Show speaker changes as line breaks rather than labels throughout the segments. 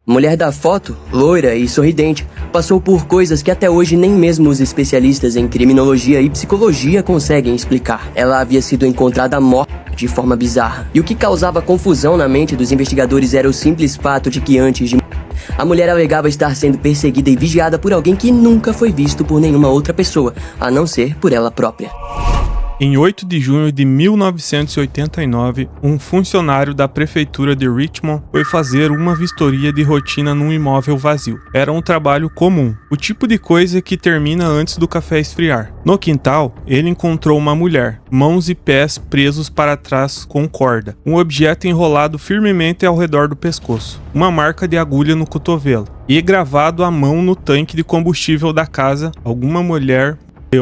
A mulher da foto, loira e sorridente, passou por coisas que até hoje nem mesmo os especialistas em criminologia e psicologia conseguem explicar. Ela havia sido encontrada morta de forma bizarra. E o que causava confusão na mente dos investigadores era o simples fato de que antes de a mulher alegava estar sendo perseguida e vigiada por alguém que nunca foi visto por nenhuma outra pessoa, a não ser por ela própria.
Em 8 de junho de 1989, um funcionário da prefeitura de Richmond foi fazer uma vistoria de rotina num imóvel vazio. Era um trabalho comum, o tipo de coisa que termina antes do café esfriar. No quintal, ele encontrou uma mulher, mãos e pés presos para trás com corda, um objeto enrolado firmemente ao redor do pescoço, uma marca de agulha no cotovelo e gravado à mão no tanque de combustível da casa, alguma mulher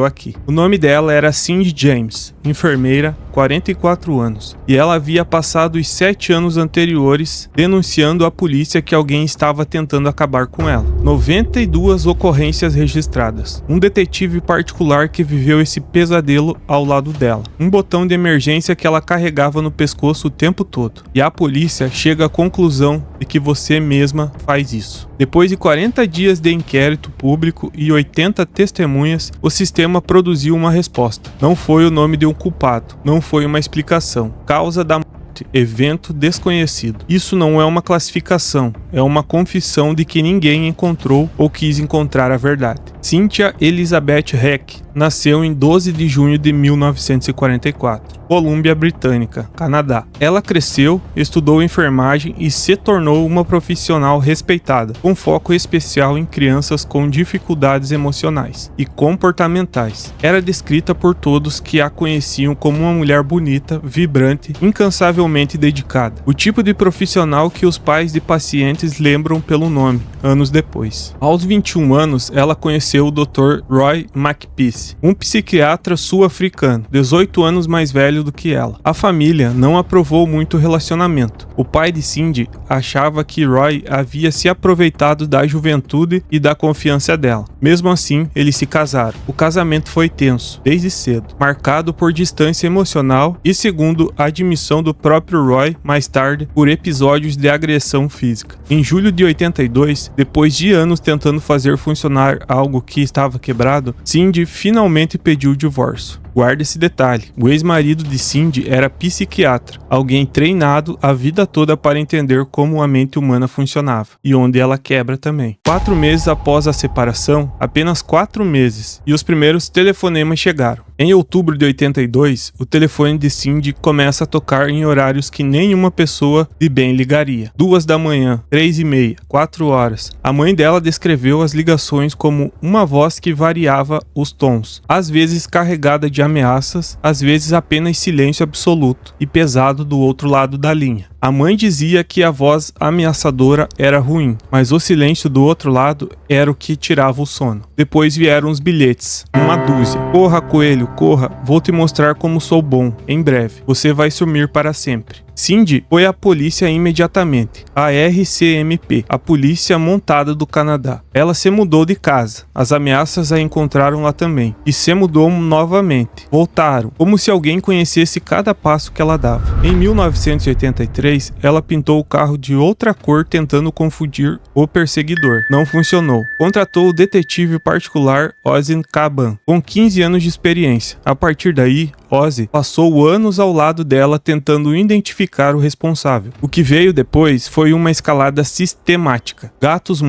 aqui. O nome dela era Cindy James, enfermeira, 44 anos, e ela havia passado os 7 anos anteriores denunciando à polícia que alguém estava tentando acabar com ela. 92 ocorrências registradas. Um detetive particular que viveu esse pesadelo ao lado dela. Um botão de emergência que ela carregava no pescoço o tempo todo. E a polícia chega à conclusão de que você mesma faz isso. Depois de 40 dias de inquérito público e 80 testemunhas, o sistema produziu uma resposta. Não foi o nome de um culpado, não foi uma explicação. Causa da morte, evento desconhecido. Isso não é uma classificação, é uma confissão de que ninguém encontrou ou quis encontrar a verdade. Cynthia Elizabeth Heck nasceu em 12 de junho de 1944, Colômbia Britânica, Canadá. Ela cresceu, estudou enfermagem e se tornou uma profissional respeitada, com foco especial em crianças com dificuldades emocionais e comportamentais. Era descrita por todos que a conheciam como uma mulher bonita, vibrante, incansavelmente dedicada. O tipo de profissional que os pais de pacientes lembram pelo nome, anos depois. Aos 21 anos, ela conheceu o Dr. Roy Makepeace, um psiquiatra sul-africano, 18 anos mais velho do que ela. A família não aprovou muito o relacionamento. O pai de Cindy achava que Roy havia se aproveitado da juventude e da confiança dela. Mesmo assim, eles se casaram. O casamento foi tenso, desde cedo, marcado por distância emocional e, segundo a admissão do próprio Roy, mais tarde, por episódios de agressão física. Em julho de 82, depois de anos tentando fazer funcionar algo que estava quebrado, Cindy finalmente pediu o divórcio. Guarde esse detalhe, o ex-marido de Cindy era psiquiatra, alguém treinado a vida toda para entender como a mente humana funcionava, e onde ela quebra também. 4 meses após a separação, apenas 4 meses, e os primeiros telefonemas chegaram. Em outubro de 82, o telefone de Cindy começa a tocar em horários que nenhuma pessoa de bem ligaria. 2 da manhã, 3h30, 4 horas. A mãe dela descreveu as ligações como uma voz que variava os tons, às vezes carregada de ameaças, às vezes apenas silêncio absoluto e pesado do outro lado da linha. A mãe dizia que a voz ameaçadora era ruim, mas o silêncio do outro lado era o que tirava o sono. Depois vieram os bilhetes, uma dúzia. Corra, coelho, corra, vou te mostrar como sou bom, em breve. Você vai sumir para sempre. Cindy foi à polícia imediatamente, a RCMP, a polícia montada do Canadá. Ela se mudou de casa, as ameaças a encontraram lá também, e se mudou novamente. Voltaram, como se alguém conhecesse cada passo que ela dava. Em 1983, ela pintou o carro de outra cor tentando confundir o perseguidor. Não funcionou. Contratou o detetive particular Ozzy Caban, com 15 anos de experiência. A partir daí, Ozzy passou anos ao lado dela tentando identificar o responsável. O que veio depois foi uma escalada sistemática. Gatos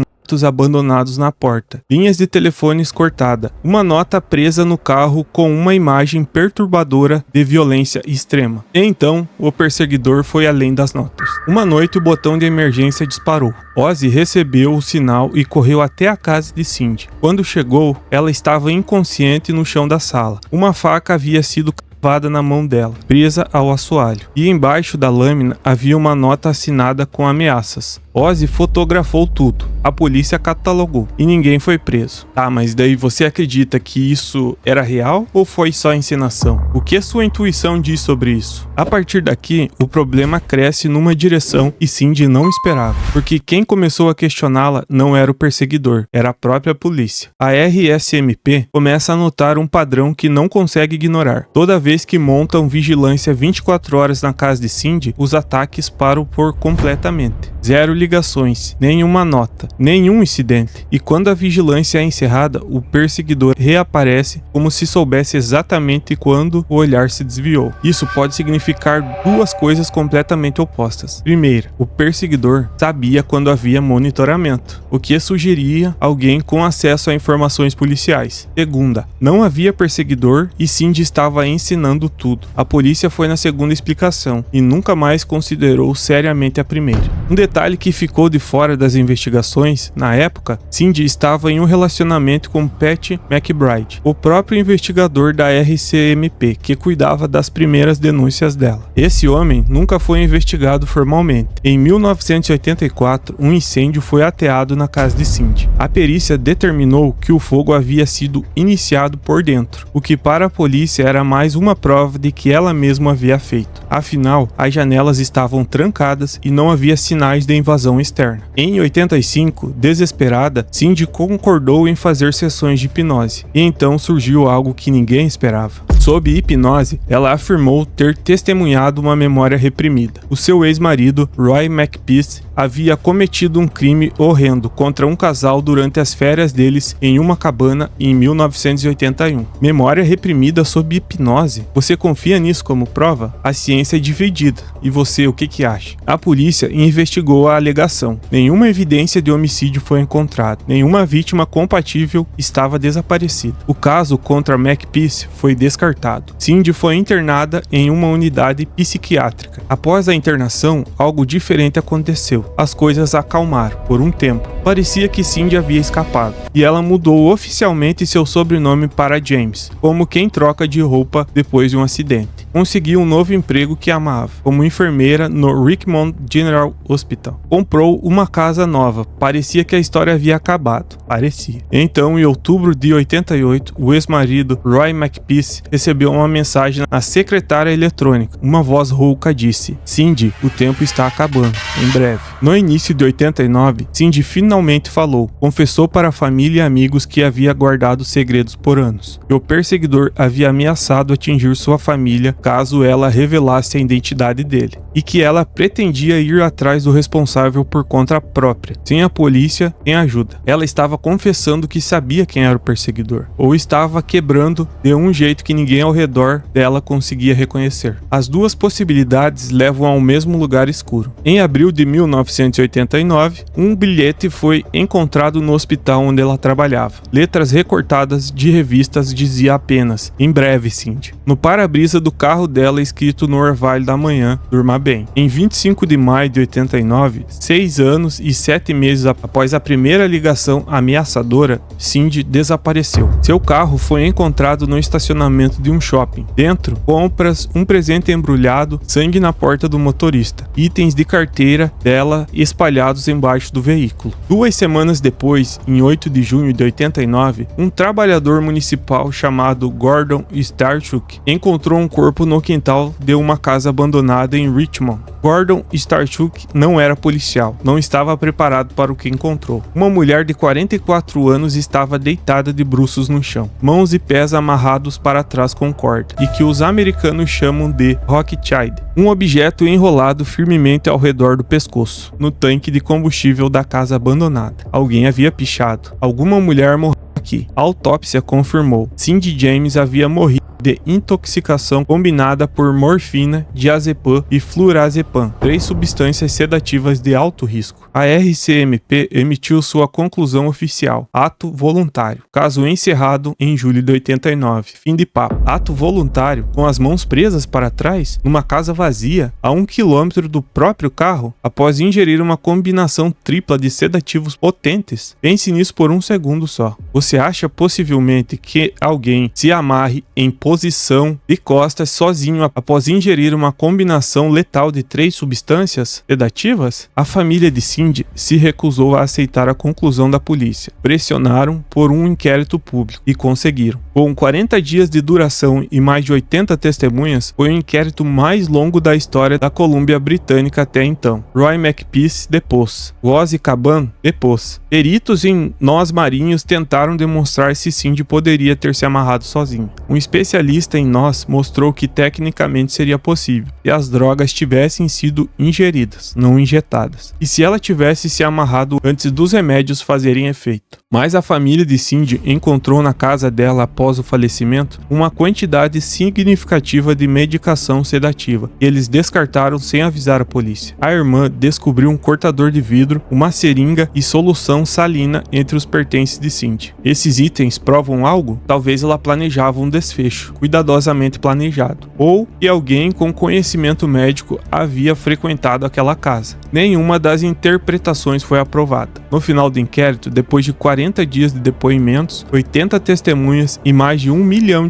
abandonados na porta, linhas de telefones cortadas, uma nota presa no carro com uma imagem perturbadora de violência extrema. E então, o perseguidor foi além das notas. Uma noite, o botão de emergência disparou. Ozzy recebeu o sinal e correu até a casa de Cindy. Quando chegou, ela estava inconsciente no chão da sala. Uma faca havia sido cravada na mão dela, presa ao assoalho. E embaixo da lâmina havia uma nota assinada com ameaças. Ozzy fotografou tudo. A polícia catalogou e ninguém foi preso. Tá, mas daí você acredita que isso era real ou foi só encenação? O que a sua intuição diz sobre isso? A partir daqui, o problema cresce numa direção e Cindy não esperava, porque quem começou a questioná-la não era o perseguidor, era a própria polícia. A RSMP começa a notar um padrão que não consegue ignorar. Toda vez que montam vigilância 24 horas na casa de Cindy, os ataques param por completamente. Zero ligação ligações, nenhuma nota, nenhum incidente. E quando a vigilância é encerrada, o perseguidor reaparece como se soubesse exatamente quando o olhar se desviou. Isso pode significar duas coisas completamente opostas. Primeira, o perseguidor sabia quando havia monitoramento, o que sugeria alguém com acesso a informações policiais. Segunda, não havia perseguidor e Cindy estava ensinando tudo. A polícia foi na segunda explicação e nunca mais considerou seriamente a primeira. Um detalhe que ficou de fora das investigações, na época, Cindy estava em um relacionamento com Pat McBride, o próprio investigador da RCMP, que cuidava das primeiras denúncias dela. Esse homem nunca foi investigado formalmente. Em 1984, um incêndio foi ateado na casa de Cindy. A perícia determinou que o fogo havia sido iniciado por dentro, o que para a polícia era mais uma prova de que ela mesma havia feito. Afinal, as janelas estavam trancadas e não havia sinais de invasão externa. Em 85, desesperada, Cindy concordou em fazer sessões de hipnose, e então surgiu algo que ninguém esperava. Sob hipnose, ela afirmou ter testemunhado uma memória reprimida. O seu ex-marido, Roy Makepeace, havia cometido um crime horrendo contra um casal durante as férias deles em uma cabana em 1981. Memória reprimida sob hipnose? Você confia nisso como prova? A ciência é dividida. E você, o que acha? A polícia investigou a alegação. Nenhuma evidência de homicídio foi encontrada. Nenhuma vítima compatível estava desaparecida. O caso contra Makepeace foi descartado. Cindy foi internada em uma unidade psiquiátrica. Após a internação, algo diferente aconteceu. As coisas acalmaram por um tempo. Parecia que Cindy havia escapado, e ela mudou oficialmente seu sobrenome para James, como quem troca de roupa depois de um acidente. Conseguiu um novo emprego que amava, como enfermeira no Richmond General Hospital. Comprou uma casa nova. Parecia que a história havia acabado. Parecia. Então, em outubro de 88, o ex-marido Roy Makepeace recebeu uma mensagem na secretária eletrônica. Uma voz rouca disse: "Cindy, o tempo está acabando. Em breve." No início de 89, Cindy finalmente falou. Confessou para a família e amigos que havia guardado segredos por anos. E o perseguidor havia ameaçado atingir sua família caso ela revelasse a identidade dele, e que ela pretendia ir atrás do responsável por conta própria, sem a polícia, sem ajuda. Ela estava confessando que sabia quem era o perseguidor, ou estava quebrando de um jeito que ninguém ao redor dela conseguia reconhecer. As duas possibilidades levam ao mesmo lugar escuro. Em abril de 1989, um bilhete foi encontrado no hospital onde ela trabalhava. Letras recortadas de revistas dizia apenas: "Em breve, Cindy." No para-brisa do carro dela, escrito no orvalho da manhã: "Durma bem." Em 25 de maio de 89, 6 anos e 7 meses após a primeira ligação ameaçadora, Cindy desapareceu. Seu carro foi encontrado no estacionamento de um shopping. Dentro, compras, um presente embrulhado, sangue na porta do motorista, itens de carteira dela espalhados embaixo do veículo. 2 semanas depois, em 8 de junho de 89, um trabalhador municipal chamado Gordon Starchuk encontrou um corpo no quintal de uma casa abandonada em Richmond. Gordon Starchuk não era policial, não estava preparado para o que encontrou. Uma mulher de 44 anos estava deitada de bruços no chão, mãos e pés amarrados para trás com corda, e que os americanos chamam de Rothschild, um objeto enrolado firmemente ao redor do pescoço, no tanque de combustível da casa abandonada. Alguém havia pichado. Alguma mulher morreu aqui. A autópsia confirmou. Cindy James havia morrido de intoxicação combinada por morfina, diazepam e flurazepam, 3 substâncias sedativas de alto risco. A RCMP emitiu sua conclusão oficial: ato voluntário. Caso encerrado em julho de 89. Fim de papo. Ato voluntário, com as mãos presas para trás, numa casa vazia, a 1 quilômetro do próprio carro, após ingerir uma combinação tripla de sedativos potentes. Pense nisso por um segundo só. Você acha possivelmente que alguém se amarre em posição de costas sozinho após ingerir uma combinação letal de 3 substâncias sedativas? A família de Cindy se recusou a aceitar a conclusão da polícia. Pressionaram por um inquérito público e conseguiram. Com 40 dias de duração e mais de 80 testemunhas, foi o inquérito mais longo da história da Colômbia Britânica até então. Roy Makepeace depôs. Wozy Caban depôs. Peritos em nós marinhos tentaram demonstrar se Cindy poderia ter se amarrado sozinho. Um especialista especialista em nós mostrou que tecnicamente seria possível se as drogas tivessem sido ingeridas, não injetadas, e se ela tivesse se amarrado antes dos remédios fazerem efeito. Mas a família de Cindy encontrou na casa dela após o falecimento uma quantidade significativa de medicação sedativa e eles descartaram sem avisar a polícia. A irmã descobriu um cortador de vidro, uma seringa e solução salina entre os pertences de Cindy. Esses itens provam algo? Talvez ela planejava um desfecho, cuidadosamente planejado, ou que alguém com conhecimento médico havia frequentado aquela casa. Nenhuma das interpretações foi aprovada. No final do inquérito, depois de 40 dias de depoimentos, 80 testemunhas e mais de $1 milhão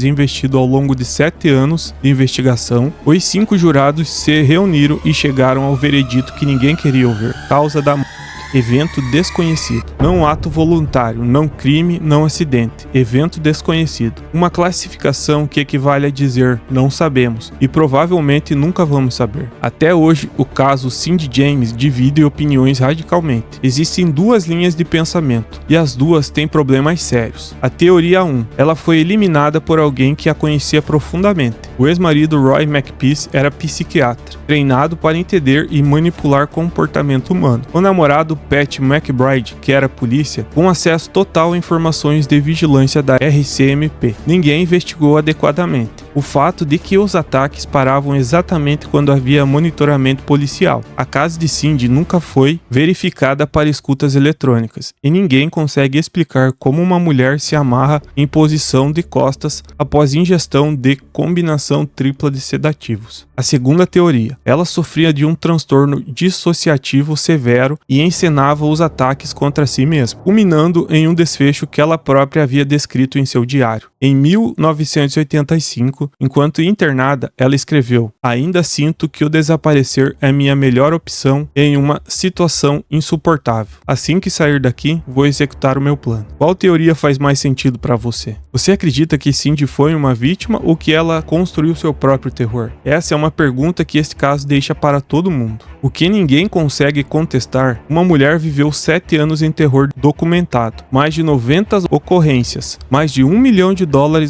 investido ao longo de 7 anos de investigação, os 5 jurados se reuniram e chegaram ao veredito que ninguém queria ouvir. Causa da morte. Evento desconhecido. Não ato voluntário, não crime, não acidente. Evento desconhecido. Uma classificação que equivale a dizer não sabemos e provavelmente nunca vamos saber. Até hoje, o caso Cindy James divide opiniões radicalmente. Existem 2 linhas de pensamento e as duas têm problemas sérios. A teoria 1. Ela foi eliminada por alguém que a conhecia profundamente. O ex-marido Roy McPeace era psiquiatra, treinado para entender e manipular comportamento humano. O namorado Pat McBride, que era polícia, com acesso total a informações de vigilância da RCMP. Ninguém investigou adequadamente o fato de que os ataques paravam exatamente quando havia monitoramento policial. A casa de Cindy nunca foi verificada para escutas eletrônicas e ninguém consegue explicar como uma mulher se amarra em posição de costas após ingestão de combinação tripla de sedativos. A segunda teoria, ela sofria de um transtorno dissociativo severo e encenava os ataques contra si mesma, culminando em um desfecho que ela própria havia descrito em seu diário. Em 1985, enquanto internada, ela escreveu: "Ainda sinto que o desaparecer é minha melhor opção em uma situação insuportável. Assim que sair daqui, vou executar o meu plano." Qual teoria faz mais sentido para você? Você acredita que Cindy foi uma vítima ou que ela construiu seu próprio terror? Essa é uma pergunta que este caso deixa para todo mundo. O que ninguém consegue contestar, uma mulher viveu 7 anos em terror documentado, mais de 90 ocorrências, mais de $1 milhão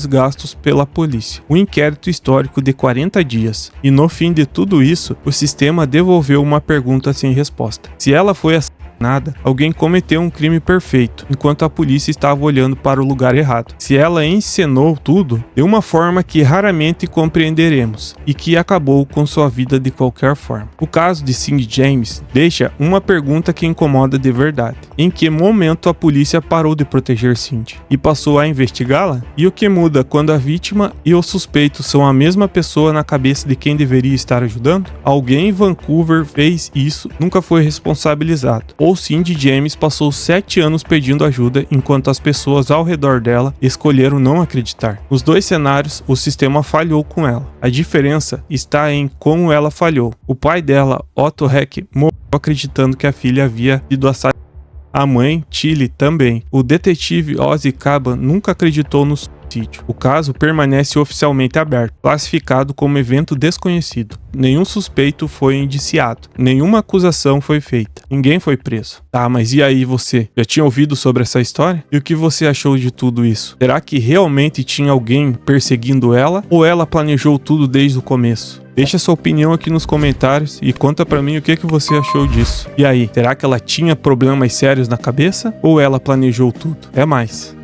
gastos pela polícia, um inquérito histórico de 40 dias, e no fim de tudo isso, o sistema devolveu uma pergunta sem resposta. Se ela foi assassinada, alguém cometeu um crime perfeito, enquanto a polícia estava olhando para o lugar errado. Se ela encenou tudo de uma forma que raramente compreenderemos e que acabou com sua vida de qualquer forma. O caso de Cindy James deixa uma pergunta que incomoda de verdade. Em que momento a polícia parou de proteger Cindy e passou a investigá-la? E o que muda quando a vítima e o suspeito são a mesma pessoa na cabeça de quem deveria estar ajudando? Alguém em Vancouver fez isso, nunca foi responsabilizado. Ou Cindy James passou 7 anos pedindo ajuda enquanto as pessoas ao redor dela escolheram não acreditar. Nos 2 cenários, o sistema falhou com ela. A diferença está em como ela falhou. O pai dela, Otto Heck, morreu acreditando que a filha havia sido assassinada. A mãe, Tilly, também. O detetive Ozzy Caban nunca acreditou no suicídio. O caso permanece oficialmente aberto, classificado como evento desconhecido. Nenhum suspeito foi indiciado, nenhuma acusação foi feita, ninguém foi preso. Tá, mas e aí você? Já tinha ouvido sobre essa história? E o que você achou de tudo isso? Será que realmente tinha alguém perseguindo ela? Ou ela planejou tudo desde o começo? Deixa sua opinião aqui nos comentários e conta pra mim o que você achou disso. E aí, será que ela tinha problemas sérios na cabeça? Ou ela planejou tudo? É mais.